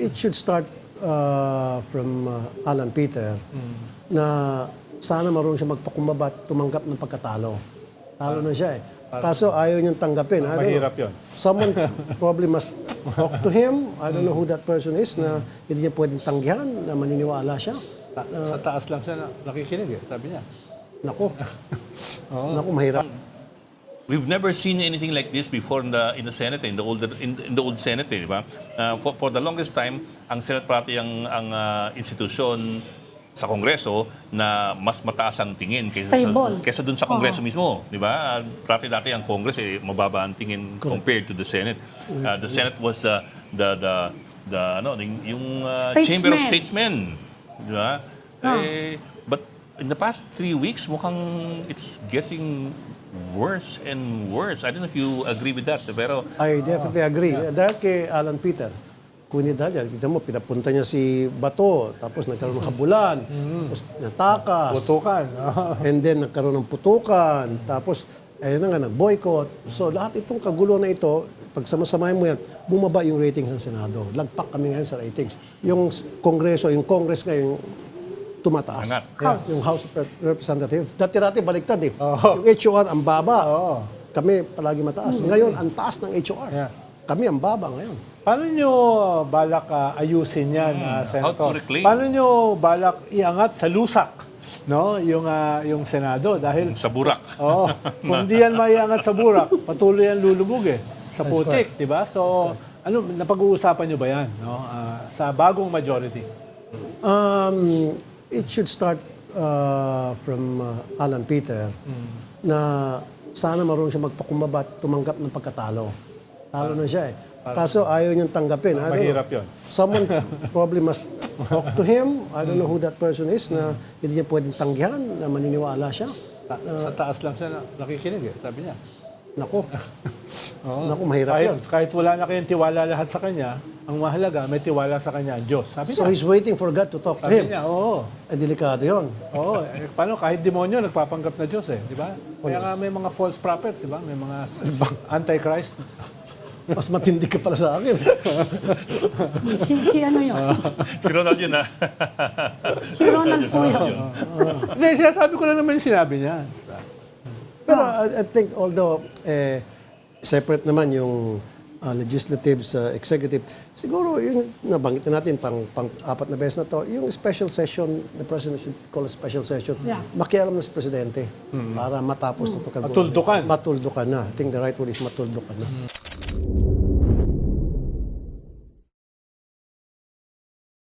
it should start from Alan Peter na sana marunong siya magpakumbaba, tumanggap ng pagkatalo. Talo na siya eh. Kaso ayaw niyang tanggapin. Mahirap yun. Someone probably must talk to him. I don't know who that person is na hindi niya pwedeng tanggihan na maniniwala siya. Sa taas lang siya nakikinig eh, sabi niya. Naku. Naku, mahirap. We've never seen anything like this before in the Senate, in the old Senate, di ba? For the longest time, ang Senate party ang institusyon sa Kongreso na mas mataas ang tingin kaysa dun sa Kongreso mismo, di ba? Dati ang Congress mababa ang tingin compared to the Senate. The Senate was yung Chamber of Statesmen, di ba? But in the past 3 weeks, mukhang it's getting worse and worse. I don't know if you agree with that, pero I definitely agree. Dahil kay Alan Peter, kunin dahil yan. Kita mo, pinapunta niya si Bato, tapos nagkaroon ng habulan, tapos natakas. Putukan. And then nagkaroon ng putukan, tapos ayun na nga, nag-boycott. So lahat itong kagulo na ito, pag sama-samahin mo yan, bumaba yung ratings ng Senado. Lagpak kami ngayon sa ratings. Yung Kongreso, yung Congress ngayon, tumataas. Angat. Yung House of Representatives. Dati-dati baliktad eh. Yung HOR ang baba. Kami palagi mataas. Ngayon, ang taas ng HOR. Yeah. Kami ang baba ngayon. Paano nyo balak ayusin yan, how Senator? to reclaim? Paano nyo balak iangat sa lusak, no? Yung Senado? Dahil, sa burak. kung di yan maiangat sa burak, patuloy yan lulubog eh. Sa putik, di ba? So, napag-uusapan nyo ba yan, no? Sa bagong majority? It should start from Alan Peter na sana marunong siya magpakumbaba, tumanggap ng pagkatalo. Talo na siya eh. Kaso ayaw niyang tanggapin. Mahirap yun. Someone probably must talk to him. I don't know who that person is na hindi niya pwedeng tanggihan na maniniwala siya. Sa taas lang siya nakikinig eh, sabi niya. Naku. Naku, mahirap yun. Kahit wala na kayong tiwala lahat sa kanya, ang mahalaga, may tiwala sa kanya ang Diyos. Sabi So niya. he's waiting for God to talk to Sabi him. niya, oo. Delikado yun. Oo. Paano? Kahit demonyo, nagpapanggap na Diyos eh. Di ba? Kaya nga may mga false prophets, di ba? May mga antichrist. Mas matindi ka pala sa akin. Si ano yun? Si Ronald yun, ha? Si Ronald po yun. Hindi, sinasabi ko lang naman yung sinabi niya. Pero I think although separate naman yung legislative sa executive, siguro yung nabanggit na natin pang-apat na beses na to, yung special session, the President should call a special session, makialam na si Presidente para matapos na ito. Matuldukan. Matuldukan na. I think the right word is matuldukan na.